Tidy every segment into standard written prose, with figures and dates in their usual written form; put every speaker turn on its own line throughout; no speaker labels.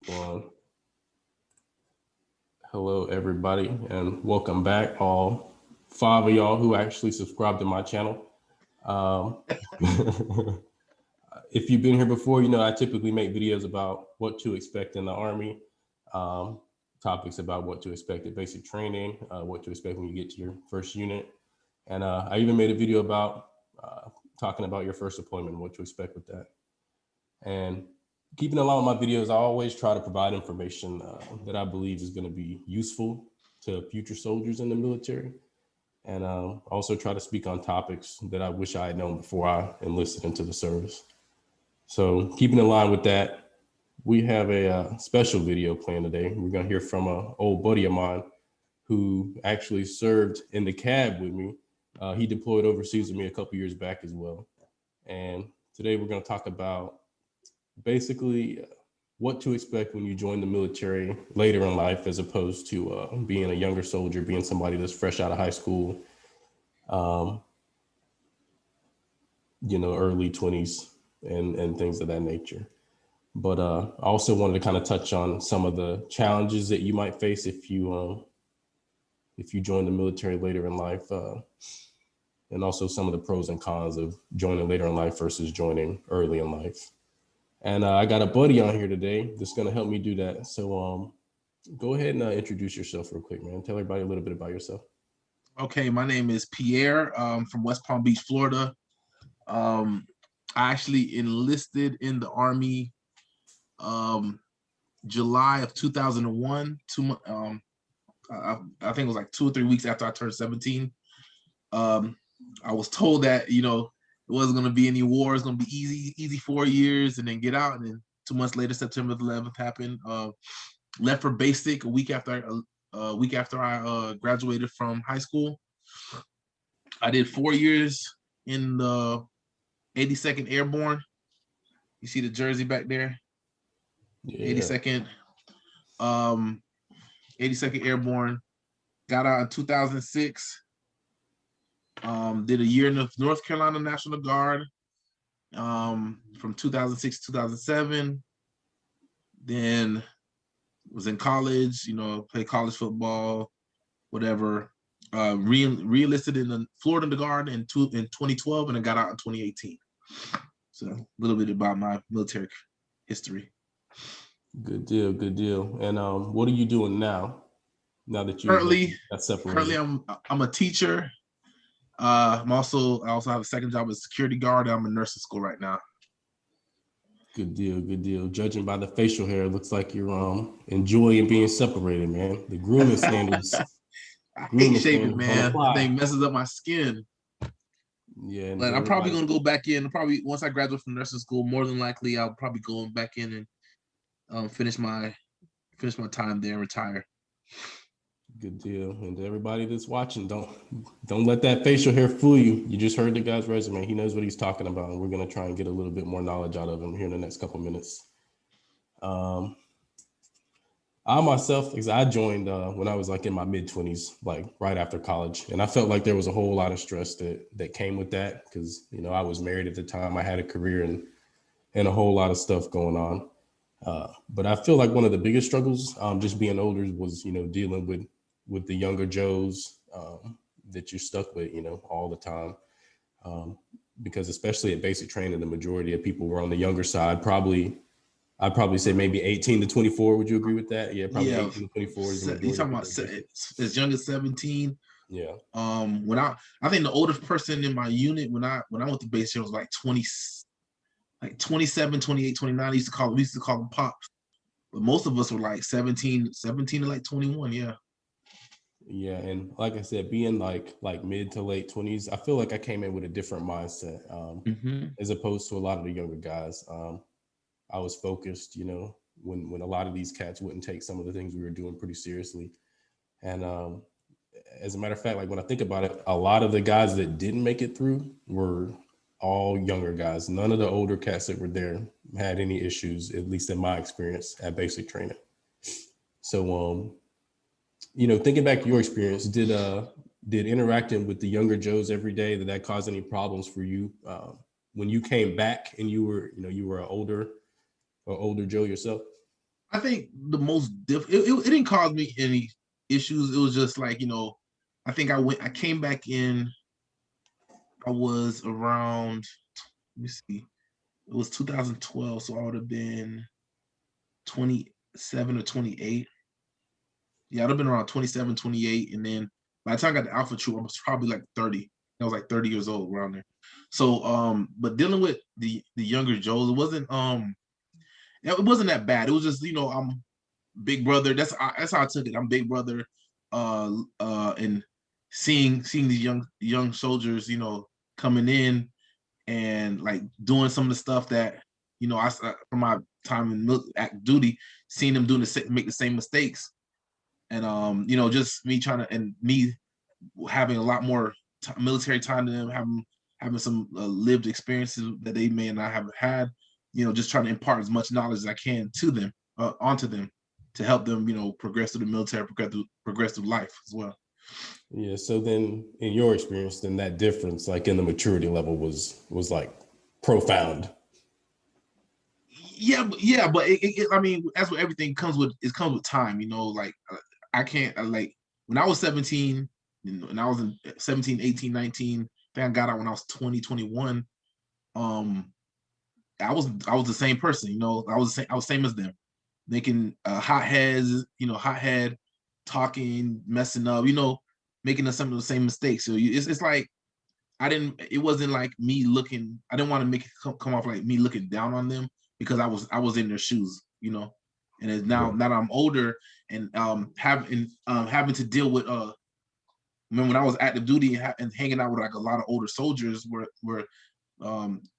Well, hello everybody, and welcome back, all five of y'all who actually subscribed to my channel. Um, if you've been here before, you know I typically make videos about what to expect in the Army, um, topics about what to expect at basic training, what to expect when you get to your first unit, and I even made a video about talking about your first deployment and what to expect with that. And keeping along with my videos, I always try to provide information that I believe is going to be useful to future soldiers in the military. And also try to speak on topics that I wish I had known before I enlisted into the service. So keeping in line with that, we have a special video planned today. We're going to hear from an old buddy of mine who actually served in the cab with me. He deployed overseas with me a couple years back as well. And today we're going to talk about basically what to expect when you join the military later in life, as opposed to being a younger soldier, being somebody that's fresh out of high school, um, early 20s and things of that nature. But I also wanted to kind of touch on some of the challenges that you might face if you join the military later in life, and also some of the pros and cons of joining later in life versus joining early in life. And I got a buddy on here today that's going to help me do that. So go ahead and introduce yourself real quick, man. Tell everybody a little bit about yourself.
Okay, my name is Pierre from West Palm Beach, Florida. I actually enlisted in the Army July of 2001. I think it was like 2 or 3 weeks after I turned 17. I was told that, it wasn't going to be any war. It's going to be easy 4 years and then get out. And then 2 months later, September 11th happened. Left for basic a week after I graduated from high school. I did 4 years in the 82nd Airborne. You see the jersey back there? Yeah. 82nd. 82nd Airborne. Got out in 2006. Did a year in the North Carolina National Guard from 2006 to 2007. Then was in college, played college football, whatever. Re-enlisted in the Florida Guard in 2012, and I got out in 2018. So a little bit about my military history.
Good deal, good deal. And what are you doing now? Now that you got separated.
Currently, I'm a teacher. I also have a second job as security guard. I'm in nursing school right now.
Good deal, good deal. Judging by the facial hair, it looks like you're enjoying being separated, man. The grooming standards.
I hate shaving, man. That thing messes up my skin.
Yeah,
but I'm probably gonna go back in. Probably once I graduate from nursing school, more than likely I'll probably go back in and finish my time there and retire.
Good deal. And to everybody that's watching, don't let that facial hair fool you. You just heard the guy's resume. He knows what he's talking about, and we're gonna try and get a little bit more knowledge out of him here in the next couple minutes. I myself, because I joined when I was like in my mid-20s, like right after college, and I felt like there was a whole lot of stress that came with that because I was married at the time, I had a career and a whole lot of stuff going on. But I feel like one of the biggest struggles, just being older, was dealing with the younger Joes that you're stuck with, all the time. Because especially at basic training, the majority of people were on the younger side. I'd probably say maybe 18 to 24. Would you agree with that? Yeah, probably 18 to 24 is the majority.
You're talking about as young as 17.
Yeah.
When I think the oldest person in my unit when I went to basic was like 20, like 27, 28, 29. We used to call them pops. But most of us were like 17 to like 21. Yeah.
Yeah, and like I said, being like mid to late 20s, I feel like I came in with a different mindset as opposed to a lot of the younger guys. I was focused, when a lot of these cats wouldn't take some of the things we were doing pretty seriously. And as a matter of fact, like when I think about it, a lot of the guys that didn't make it through were all younger guys. None of the older cats that were there had any issues, at least in my experience at basic training. So, thinking back to your experience, did interacting with the younger Joes every day, did that cause any problems for you when you came back and you were an older Joe yourself?
I think the most it didn't cause me any issues. It was just like, I think I came back in, I was around, let me see, it was 2012, so I would have been 27 or 28. Yeah, I'd have been around 27, 28. And then by the time I got the Alpha Troop, I was probably like 30. I was like 30 years old around there. So, but dealing with the younger Joes, it wasn't that bad. It was just, I'm big brother. That's how I took it. I'm big brother, and seeing these young soldiers, coming in and like doing some of the stuff that, I from my time in active duty, seeing them make the same mistakes, and just me trying to, and me having a lot more military time than them, having some lived experiences that they may not have had, just trying to impart as much knowledge as I can to them, onto them, to help them, progress through the military, progress through life as well.
Yeah. So then, in your experience, then that difference, like in the maturity level, was like profound.
Yeah, but I mean, that's what everything comes with. It comes with time, like I can't like when I was 17, and I was in 17, 18, 19, I think I got out when I was 20, 21. I was the same person, I was same as them, making hotheads, hothead, talking, messing up, making some of the same mistakes. So it's like it wasn't like me looking, I didn't want to make it come off like me looking down on them, because I was in their shoes, and it's now
Yeah.
that I'm older, and having to deal with when I was active duty and hanging out with like a lot of older soldiers were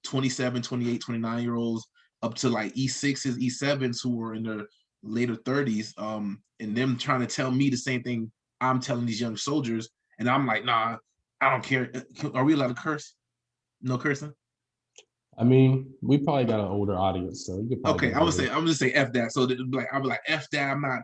27, 28, 29 year olds, up to like E6s, E7s who were in their later 30s, and them trying to tell me the same thing I'm telling these young soldiers, and I'm like, nah, I don't care. Are we allowed to curse? No cursing?
I mean, we probably got an older audience, so you could probably
Okay,
get away with it.
I'm just say F that. So like I'm like F that. I'm not,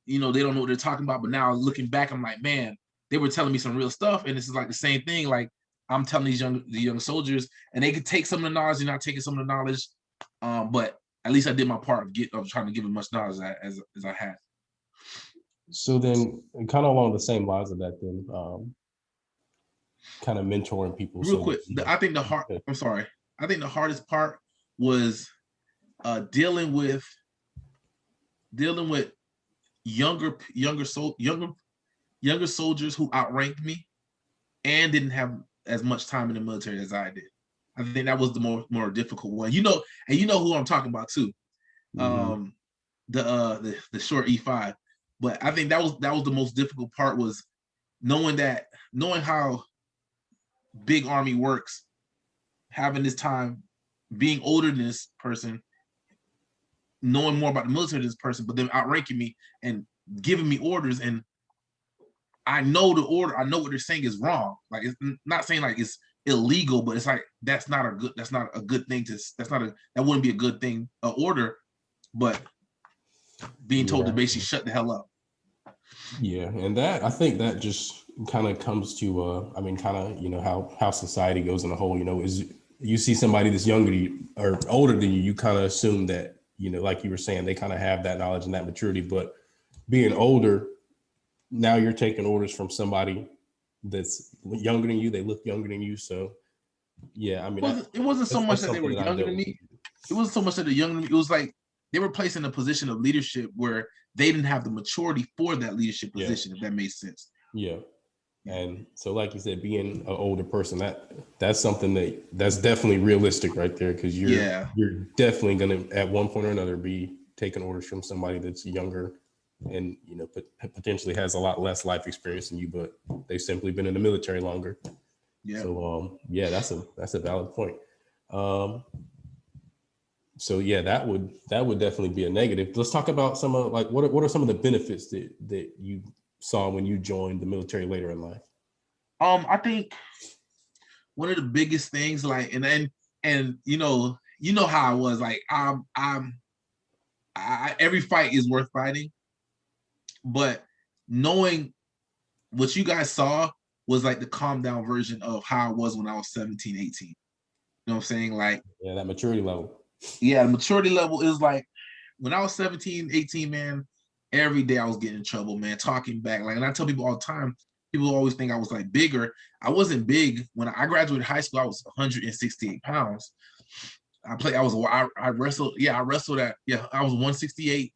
they don't know what they're talking about. But now looking back, I'm like, man, they were telling me some real stuff, and this is like the same thing. Like I'm telling the young soldiers, and they could take some of the knowledge, and not taking some of the knowledge. But at least I did my part of trying to give as much knowledge as I had.
So then, kind of along the same lines of that, then kind of mentoring people.
Real
So
quick,
that,
I think I'm sorry. I think the hardest part was dealing with younger soldiers who outranked me and didn't have as much time in the military as I did. I think that was the more difficult one. And you know who I'm talking about too.
mm-hmm.
The short E5. But I think that was the most difficult part, was knowing how big Army works, having this time, being older than this person, knowing more about the military than this person, but them outranking me and giving me orders, and I know the order, I know what they're saying is wrong. Like, it's not saying like it's illegal, but it's like that's not a good thing that wouldn't be a good thing, order, but being
You're
told to
right.
basically shut the hell up.
Yeah, and that, I think that just kind of comes to I mean, kind of, how society goes in a whole, is you see somebody that's younger than you or older than you kind of assume that, like you were saying, they kind of have that knowledge and that maturity. But being older, now you're taking orders from somebody that's younger than you. They look younger than you. So yeah, I mean,
It wasn't so much
that's
that they
something
were
that I
younger
dealt
than
with.
me. It wasn't so much that they're younger than me. It was like they were placed in a position of leadership where they didn't have the maturity for that leadership
Yeah,
position, if that makes sense.
yeah.
Yeah.
And so, like you said, being an older person, that's something that's definitely realistic right there, because
Yeah.
you're definitely gonna at one point or another be taking orders from somebody that's younger, and potentially has a lot less life experience than you, but they've simply been in the military longer.
Yeah.
So yeah, that's a valid point. Um, so yeah, that would definitely be a negative. Let's talk about some of, like, what are some of the benefits that you saw when you joined the military later in life?
I think one of the biggest things, like, and how I was like, every fight is worth fighting, but knowing what you guys saw was like the calm down version of how I was when I was 17, 18. You know what I'm saying? Like,
Yeah, that maturity level.
yeah, the maturity level is like, when I was 17, 18, man, every day I was getting in trouble, man, talking back. Like, and I tell people all the time, people always think I was like bigger. I wasn't big. When I graduated high school, I was 168 pounds. I wrestled. Yeah, I wrestled at, yeah, I was 168.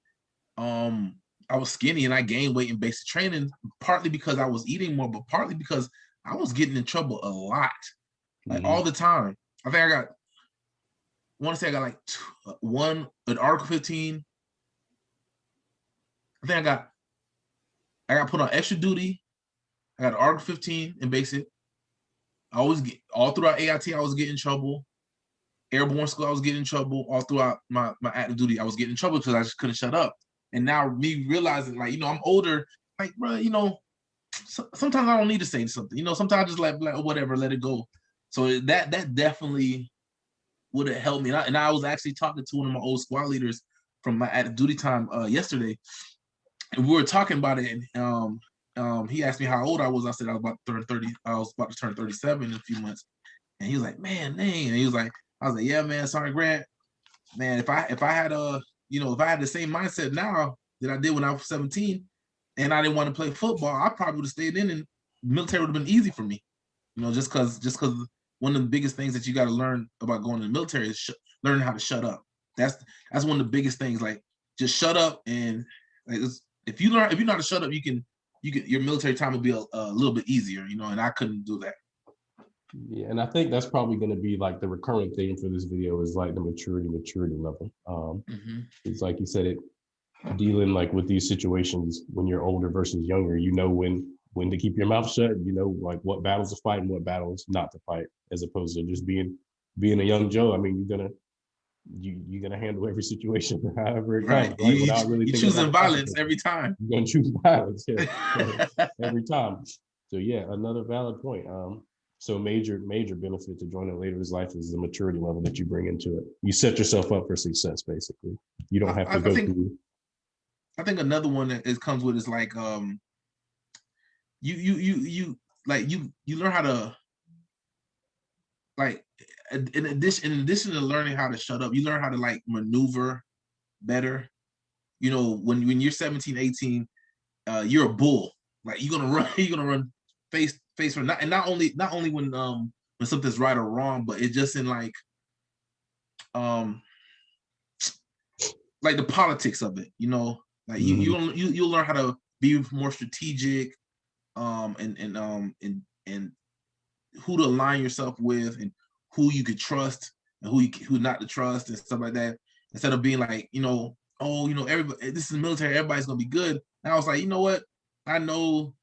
I was skinny and I gained weight in basic training, partly because I was eating more, but partly because I was getting in trouble a lot, like all the time. I think I want to say I got like an Article 15. I think I got put on extra duty. I got an Article 15 in basic. I always get, all throughout AIT, I was getting in trouble. Airborne school, I was getting in trouble. All throughout my active duty, I was getting in trouble because I just couldn't shut up. And now me realizing, like, I'm older, like, bro, sometimes I don't need to say something. Sometimes I just like whatever, let it go. So that definitely would have helped me. And I was actually talking to one of my old squad leaders from my active duty time yesterday, and we were talking about it. And he asked me how old I was. I said I was about to turn 30. I was about to turn 37 in a few months. And he was like, "Man, dang!" And he was like, "I was like, yeah, man, sorry, Grant. Man, if I had if I had the same mindset now that I did when I was 17, and I didn't want to play football, I probably would have stayed in, and the military would have been easy for me. Just because one of the biggest things that you got to learn about going to the military is learning how to shut up. That's one of the biggest things. Like, just shut up, and like, if you know how to shut up, you can your military time will be a little bit easier. And I couldn't do that.
Yeah, and I think that's probably going to be like the recurring theme for this video is like the maturity level. It's like you said, it dealing like with these situations when you're older versus younger, when to keep your mouth shut, like what battles to fight and what battles not to fight, as opposed to just being a young Joe. I mean, you're gonna handle every situation however it comes, right? Without really thinking
choosing
about
violence every time.
You're gonna choose violence, yeah, every time. So yeah, another valid point. So major benefit to joining later in his life is the maturity level that you bring into it. You set yourself up for success, basically. You don't have to go through.
I think another one that it comes with is like you learn how to, like, in addition to learning how to shut up, you learn how to like maneuver better. When you're 17, 18, you're a bull. Like, you're gonna run face for not only when something's right or wrong, but it's just in like the politics of it. Like, you'll learn how to be more strategic, and who to align yourself with, and who you could trust and who not to trust, and stuff like that. Instead of being like, everybody, this is the military, everybody's gonna be good. And I was like, you know what? I know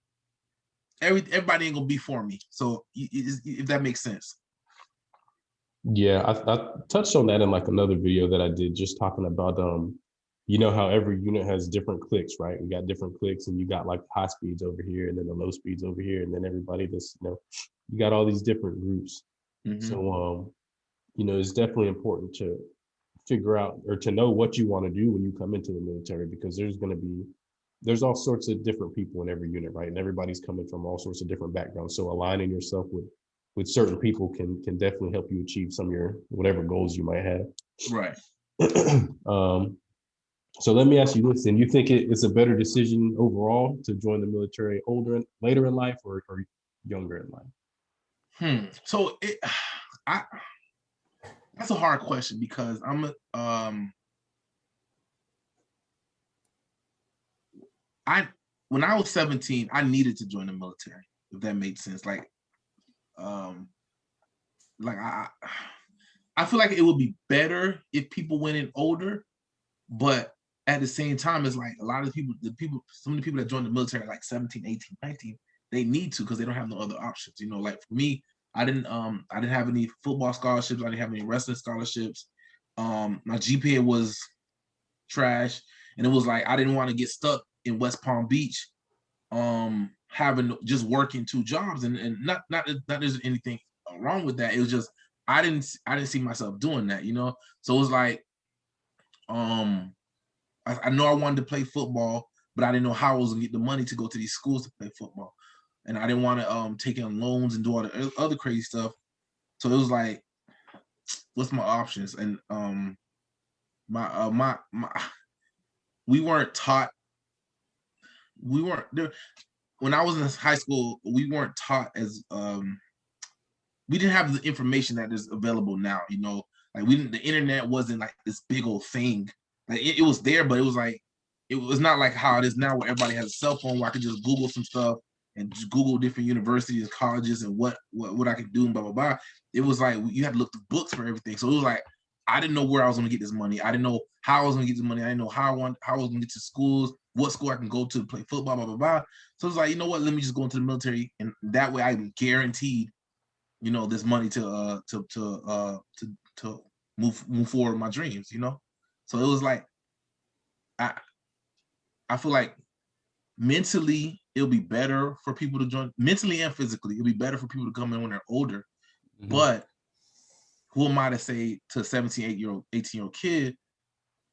everybody ain't gonna be for me. So if that makes sense.
Yeah, I touched on that in like another video that I did, just talking about how every unit has different cliques, right? We got different cliques, and you got like high speeds over here, and then the low speeds over here, and then everybody that's you got all these different groups. So it's definitely important to figure out or to know what you want to do when you come into the military, because there's all sorts of different people in every unit, right? And everybody's coming from all sorts of different backgrounds. So aligning yourself with certain people can definitely help you achieve some of your whatever goals you might have.
Right.
So let me ask you this: and you think it's a better decision overall to join the military later in life, or younger in life?
So that's a hard question, because when I was 17, I needed to join the military, if that made sense. Like I feel like it would be better if people went in older, but at the same time, it's like a lot of people, some of the people that joined the military like 17, 18, 19, they need to, because they don't have no other options. Like for me, I didn't have any football scholarships. I didn't have any wrestling scholarships. My GPA was trash, and it was like I didn't want to get stuck in West Palm Beach, having just working two jobs, and not there's anything wrong with that. It was just I didn't see myself doing that, So it was like I know I wanted to play football, but I didn't know how I was gonna get the money to go to these schools to play football, and I didn't want to take in loans and do all the other crazy stuff. So it was like, what's my options? And my we weren't taught. We weren't there when I was in high school. We weren't taught as we didn't have the information that is available now. You know, like we didn't. The internet wasn't like this big old thing. Like it was there, but it was like it was not like how it is now, where everybody has a cell phone where I could just Google some stuff and just Google different universities, colleges, and what I could do and blah blah blah. It was like you had to look through books for everything. So it was like I didn't know where I was going to get this money. I didn't know how I was going to get this money. I didn't know how I was going to get to schools, what school I can go to play football, blah blah blah. So it's like, you know what? Let me just go into the military, and that way I'm guaranteed, you know, this money to move forward my dreams. You know, so it was like I feel like mentally it'll be better for people to join, mentally and physically. It'll be better for people to come in when they're older. Mm-hmm. But who am I to say to a 17, 18-year-old kid,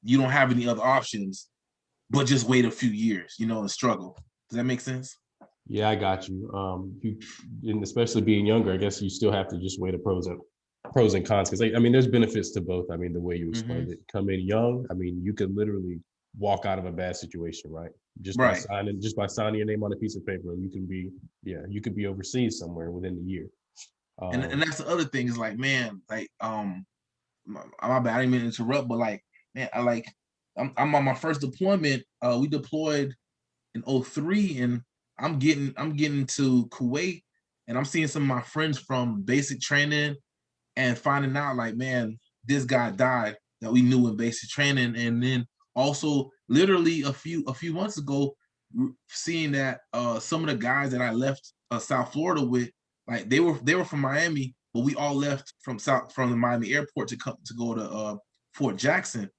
you don't have any other options, but just wait a few years, you know, and struggle. Does that make sense?
Yeah, I got you. And especially being younger, I guess you still have to just weigh the pros and cons. Because I mean, there's benefits to both. I mean, the way you explained it, come in young. I mean, you could literally walk out of a bad situation, right? Just by signing your name on a piece of paper, you can be overseas somewhere within the year.
And that's the other thing is like, man, like my bad, I didn't mean to interrupt, but like, man, I'm on my first deployment. We deployed in 2003, and I'm getting to Kuwait, and I'm seeing some of my friends from basic training and finding out like, man, this guy died that we knew in basic training. And then also literally a few months ago, seeing that some of the guys that I left South Florida with, like they were from Miami, but we all left from the Miami airport to go to Fort Jackson.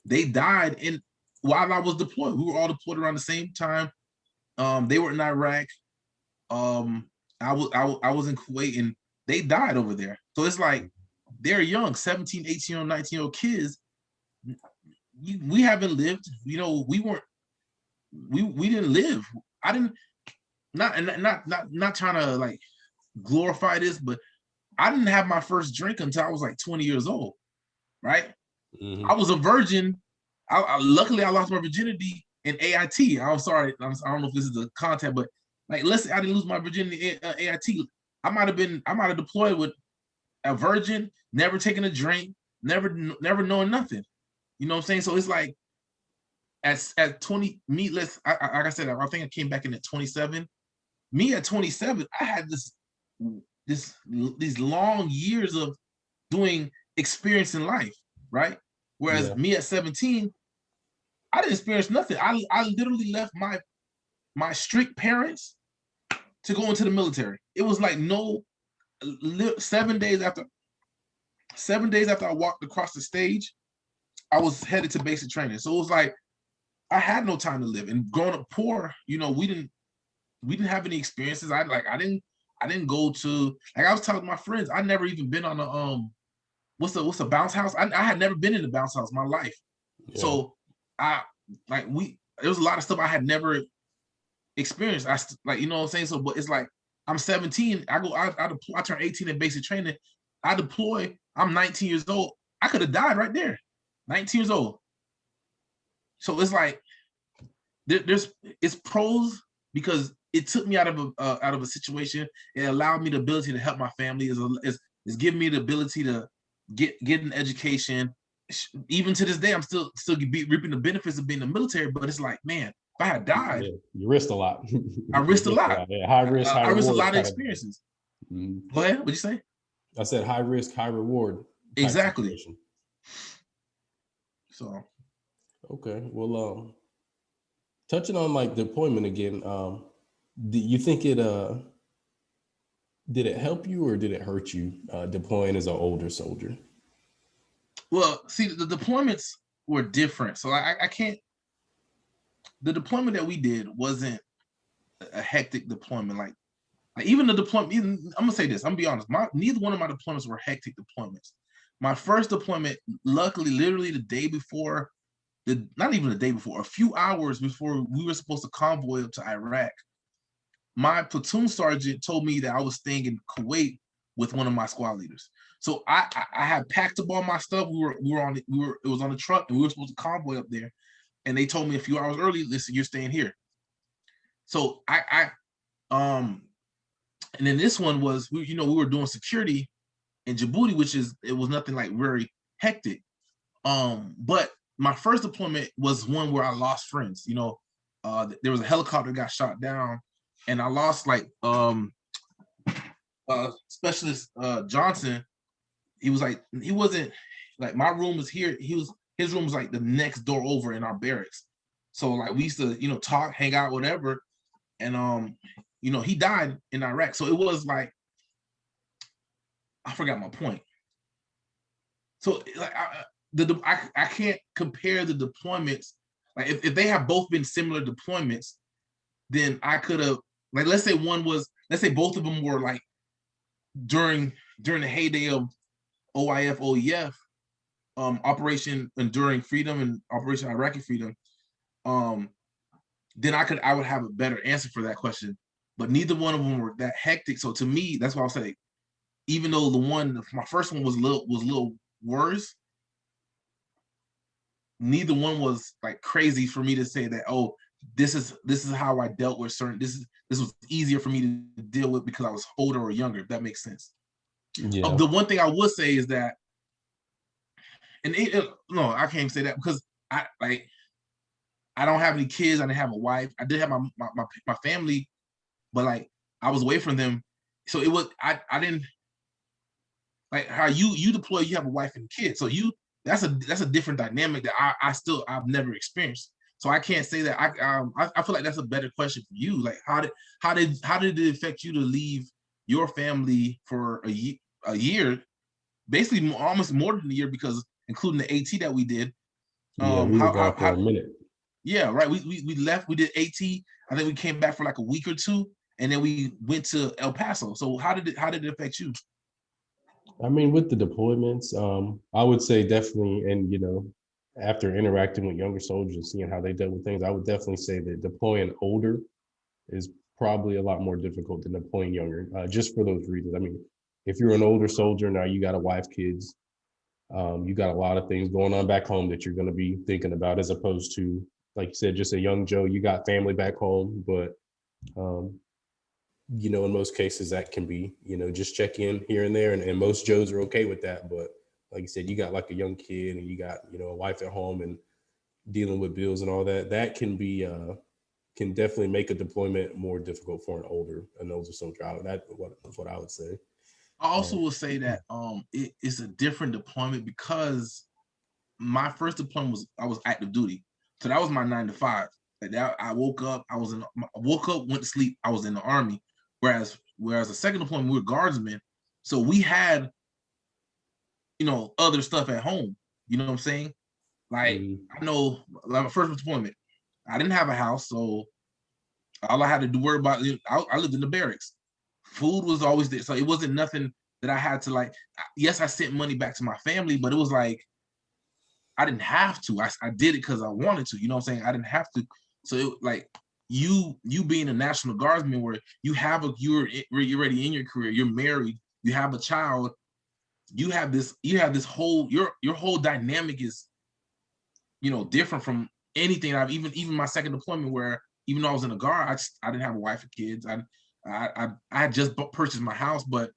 They died while I was deployed. We were all deployed around the same time. They were in Iraq. I was in Kuwait, and they died over there. So it's like they're young, 17, 18, 19-year-old kids. We haven't lived. You know, we didn't live. I didn't not trying to like glorify this, but I didn't have my first drink until I was like 20 years old, right? Mm-hmm. I was a virgin. Luckily I lost my virginity in AIT. I'm sorry, I don't know if this is the content, but like, let's say I didn't lose my virginity in AIT. I might have deployed with a virgin, never taken a drink, never knowing nothing. You know what I'm saying? So it's like at 20, me, like I said, I think I came back in at 27. Me at 27, I had these long years of doing experience in life, right? Whereas me at 17, I didn't experience nothing. I literally left my strict parents to go into the military. It was like 7 days after I walked across the stage, I was headed to basic training. So it was like I had no time to live. And growing up poor, you know, we didn't have any experiences. I didn't go to, like I was telling my friends, I never even been on a what's the bounce house? I had never been in the bounce house in my life. Yeah. So there was a lot of stuff I had never experienced. You know what I'm saying? So, but it's like I'm 17. I turn 18 in basic training. I deploy. I'm 19 years old. I could have died right there. 19 years old. So it's like it's pros because it took me out of a situation. It allowed me the ability to help my family. It's giving me the ability to get an education. Even to this day, I'm still reaping the benefits of being in the military. But it's like, man, if I had died,
you risked a lot.
I risked a lot.
Yeah, high risk, high reward.
I risked a lot of experiences. Go ahead. What'd you say?
I said high risk, high reward.
Exactly.
Situation.
So.
Okay. Well, touching on like deployment again, do you think it did it help you or did it hurt you deploying as an older soldier?
Well, see, the deployments were different. So I can't. The deployment that we did wasn't a hectic deployment. Like even the deployment. I'm gonna say this. I'm gonna be honest. Neither one of my deployments were hectic deployments. My first deployment, luckily, literally the day before. Not even the day before, a few hours before we were supposed to convoy up to Iraq, my platoon sergeant told me that I was staying in Kuwait with one of my squad leaders. So I had packed up all my stuff. It was on the truck, and we were supposed to convoy up there. and they told me a few hours early, listen, you're staying here. So and then this one was, we were doing security in Djibouti, it was nothing like very hectic. But my first deployment was one where I lost friends. There was a helicopter that got shot down, and I lost like Specialist Johnson. He wasn't like, my room was here. His room was like the next door over in our barracks. So like we used to, talk, hang out, whatever. And he died in Iraq. So it was like, I forgot my point. So like I can't compare the deployments. Like if they have both been similar deployments, then I could have, like, let's say both of them were like during the heyday of OIF, OEF, Operation Enduring Freedom and Operation Iraqi Freedom, then I would have a better answer for that question. But neither one of them were that hectic. So to me, that's why I'll say, even though my first one was a little worse, neither one was like crazy for me to say that, oh, this is how I dealt with certain, this was easier for me to deal with because I was older or younger, if that makes sense.
Yeah.
The one thing I would say is that, and no, I can't say that because I don't have any kids. I didn't have a wife. I did have my family, but like I was away from them. So it was, I didn't, like how you deploy, you have a wife and kids. So that's a different dynamic that I've never experienced. So I can't say that. I feel like that's a better question for you. Like how did it affect you to leave your family for a year, basically almost more than a year, because including the AT that we did.
Yeah, we were gone for a minute.
Yeah, right. We left. We did AT. I think we came back for like a week or two, and then we went to El Paso. So how did it affect you?
I mean, with the deployments, I would say definitely, and after interacting with younger soldiers and seeing how they dealt with things, I would definitely say that deploying older is probably a lot more difficult than deploying younger, just for those reasons. I mean, if you're an older soldier now, you got a wife, kids, you got a lot of things going on back home that you're going to be thinking about, as opposed to, like you said, just a young Joe. You got family back home, but in most cases that can be, just check in here and there, and most Joes are okay with that. But like you said, you got like a young kid and you got, a wife at home and dealing with bills and all that. That can be can definitely make a deployment more difficult for an older soldier. That's what I would say.
I also will say that it is a different deployment because my first deployment I was active duty, so that was my 9 to 5. Like that, I woke up, went to sleep, I was in the Army. Whereas the second deployment, we were guardsmen, so we had other stuff at home. You know what I'm saying? Like I know, like my first deployment, I didn't have a house, so all I had to do worry about, I lived in the barracks. Food was always there, so it wasn't nothing that I had to like. Yes, I sent money back to my family, but it was like I didn't have to. I did it because I wanted to. You know what I'm saying? I didn't have to. So it, like you being a National Guardsman, where you're already in your career, you're married, you have a child, you have this whole your whole dynamic is different from anything. I've even my second deployment, where even though I was in the guard, I didn't have a wife and kids. I had just purchased my house, but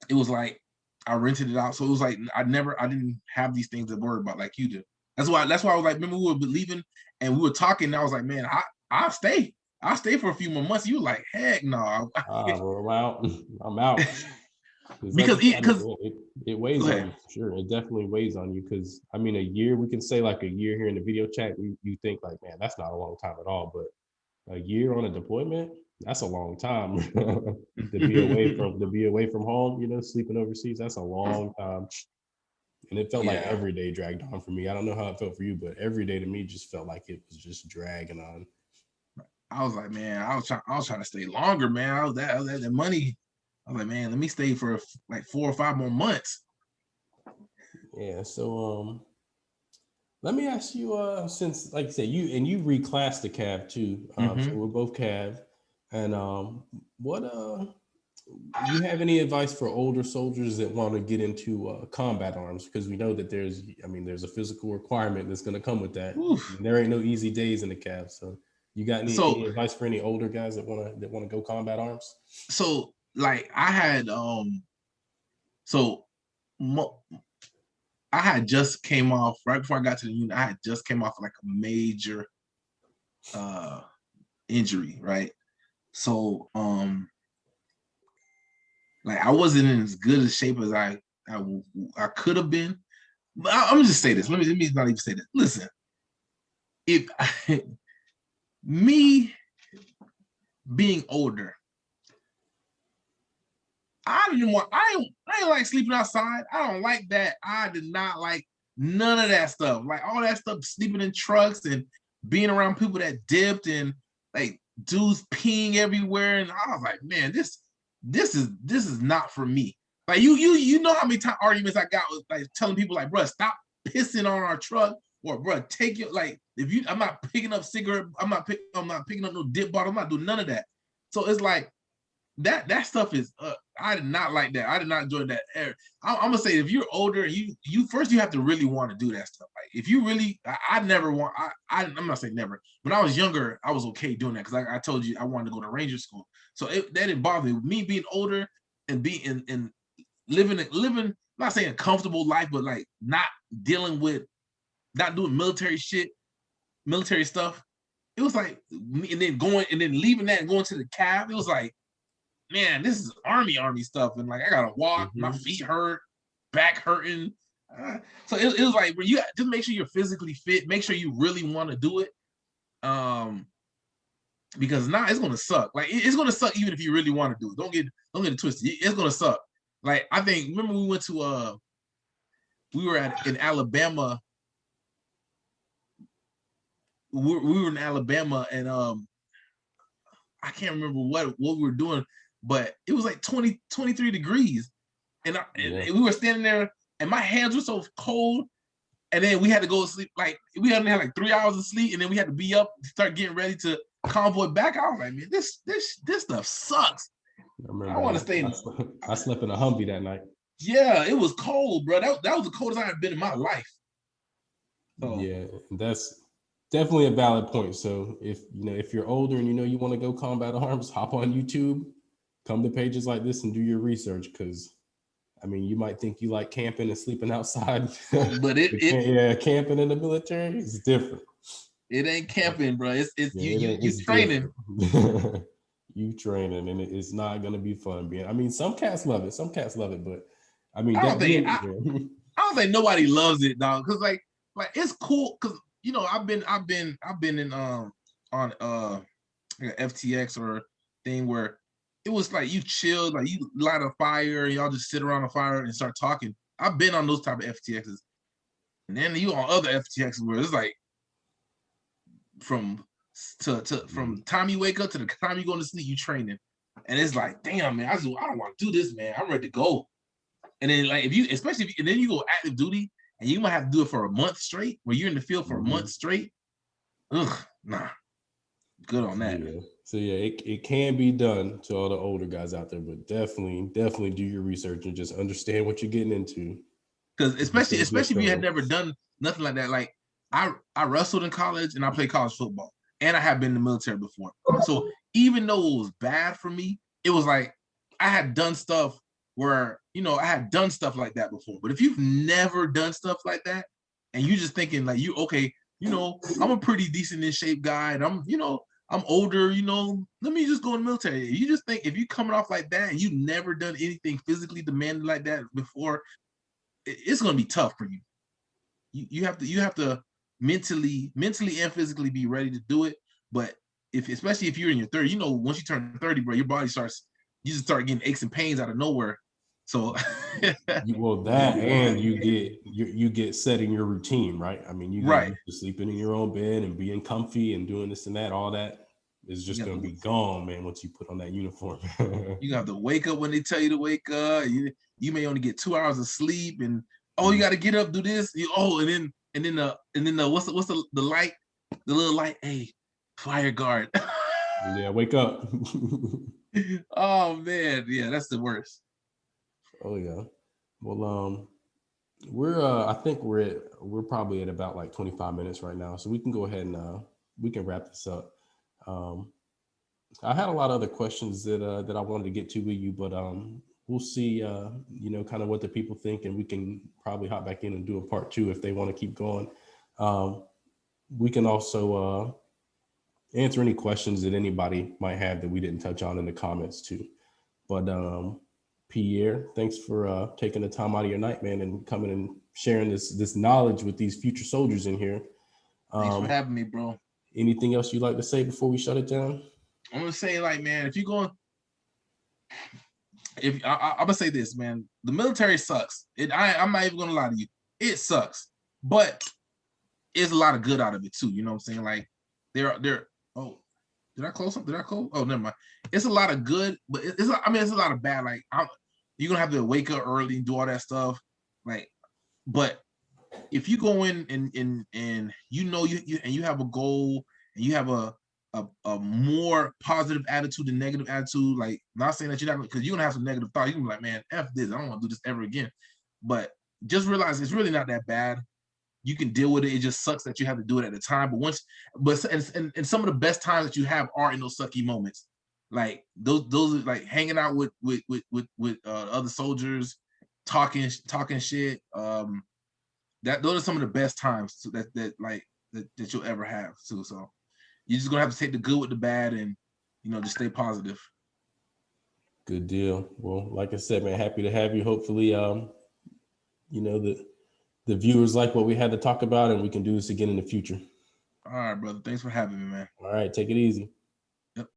it was like I rented it out. So it was like I didn't have these things to worry about like you do. That's why I was like, remember we were leaving and we were talking, and I was like, man, I'll stay for a few more months. You were like, heck no.
Bro, I'm out. I'm out.
Because
it weighs on you, for sure. It definitely weighs on you, because I mean, a year, we can say like a year here in the video chat, you think like, man, that's not a long time at all. But a year on a deployment, that's a long time. to be away from home, sleeping overseas, that's a long time. And it felt like every day dragged on for me. I don't know how it felt for you, but every day to me just felt like it was just dragging on.
I was like, man, I was trying to stay longer, man. I was at the money. I was like, man, let me stay for like 4 or 5 more months.
Yeah. So let me ask you, since like you said, you reclassed the Cav too. So we're both Cav. And what you have any advice for older soldiers that want to get into combat arms? Because we know that there's a physical requirement that's going to come with that.
Oof.
There ain't no easy days in the cab. So you got
So
any advice for any older guys that want to go combat arms?
so like I had so mo- I had just came off right before I got to the unit. I had just came off like a major injury, right? So like I wasn't in as good a shape as I could have been. But I'm gonna just say this. Let me not even say this. Listen, if me being older, I didn't like sleeping outside. I don't like that. I did not like none of that stuff. Like all that stuff, sleeping in trucks and being around people that dipped and like dudes peeing everywhere. And I was like, man, this is not for me. Like you know how many arguments I got with like telling people like, bro, stop pissing on our truck, or bro, take your like if you I'm not picking up cigarette, I'm not picking up no dip bottle, I'm not doing none of that. So it's like that stuff is I did not like that. I did not enjoy that. I'm gonna say if you're older, you first you have to really want to do that stuff. Like if you really, I never want. I'm not saying never. When I was younger, I was okay doing that because I told you I wanted to go to Ranger school. So that didn't bother me. Me being older and being and living. I'm not saying a comfortable life, but like not dealing with, not doing military shit, military stuff. It was like, and then leaving that and going to the cab. It was like, man, this is army stuff, and like I gotta walk, my feet hurt, back hurting. So it was like you just make sure you're physically fit, make sure you really want to do it, because now it's gonna suck. Like it's gonna suck even if you really want to do it. Don't get it twisted. It's gonna suck. Like I think remember we went to we were in Alabama. We were in Alabama and I can't remember what we were doing, but it was like 23 degrees. And, and we were standing there and my hands were so cold. And then we had to go to sleep. Like we only had like 3 hours of sleep. And then we had to be up, start getting ready to convoy back. I was like, man, this stuff sucks. I want to stay in.
I slept in a Humvee that night.
Yeah, it was cold, bro. That was the coldest I had been in my life.
So. Yeah, that's definitely a valid point. So if you're older and you want to go combat arms, hop on YouTube, come to pages like this and do your research, because I mean you might think you like camping and sleeping outside,
but
camping in the military is different.
It ain't camping, bro. It's you training.
You training, and it's not gonna be fun. Some cats love it, but I mean,
I don't think nobody loves it, dog. Because like it's cool. Because I've been in on like FTX or thing where it was like you chill, like you light a fire, and y'all just sit around a fire and start talking. I've been on those type of FTXs, and then you on other FTXs where it's like from the time you wake up to the time you go to sleep, you training, and it's like, damn, man, I don't want to do this, man. I'm ready to go. And then like and then you go active duty, and you might have to do it for a month straight, where you're in the field for a month straight. Ugh, nah, good on that.
Yeah. So yeah, it can be done to all the older guys out there, but definitely do your research and just understand what you're getting into.
Because especially if you had never done nothing like that, like I wrestled in college and I played college football, and I have been in the military before. So even though it was bad for me, it was like I had done stuff where I had done stuff like that before. But if you've never done stuff like that, and you just thinking like I'm a pretty decent in shape guy, and I'm older, let me just go in the military. You just think if you coming off like that and you never done anything physically demanding like that before, it's gonna be tough for you. You have to mentally and physically be ready to do it. But especially if you're in your 30s, once you turn 30, bro, your body you just start getting aches and pains out of nowhere. So
and you get set in your routine, right? I mean, you get used to sleeping in your own bed and being comfy and doing this and that. All that is just gonna be gone, man, once you put on that uniform.
You have to wake up when they tell you to wake up. You may only get 2 hours of sleep, and you got to get up, do this. And then what's the light? The little light, hey, fire guard.
Yeah, wake up.
Oh man, yeah, that's the worst.
Oh yeah. Well, I think we're probably at about like 25 minutes right now, so we can go ahead and we can wrap this up. Um, I had a lot of other questions that I wanted to get to with you, but we'll see. Kind of what the people think, and we can probably hop back in and do a part two if they want to keep going. Um, we can also answer any questions that anybody might have that we didn't touch on in the comments too. But Pierre, thanks for taking the time out of your night, man, and coming and sharing this knowledge with these future soldiers in here.
Thanks for having me, bro.
Anything else you'd like to say before we shut it down?
I'm gonna say, like, man, if you're going, if I'm gonna say this, man, the military sucks. I'm not even gonna lie to you, it sucks, but it's a lot of good out of it too. You know what I'm saying? Like, there. Oh, did I close something? Did I close? Oh, never mind. It's a lot of good, but it's a lot of bad. Like, you're gonna have to wake up early and do all that stuff. Like, but if you go in and you know you have a goal and you have a more positive attitude than negative attitude, like, not saying that you're not, because you're gonna have some negative thoughts. You can be like, man, F this, I don't want to do this ever again. But just realize it's really not that bad. You can deal with it. It just sucks that you have to do it at the time. And some of the best times that you have are in those sucky moments. Like those are like hanging out with other soldiers, talking shit. Those are some of the best times that you'll ever have too. So you're just gonna have to take the good with the bad and just stay positive.
Good deal. Well, like I said, man, happy to have you. Hopefully, the viewers like what we had to talk about, and we can do this again in the future.
All right, brother. Thanks for having me, man.
All right, take it easy.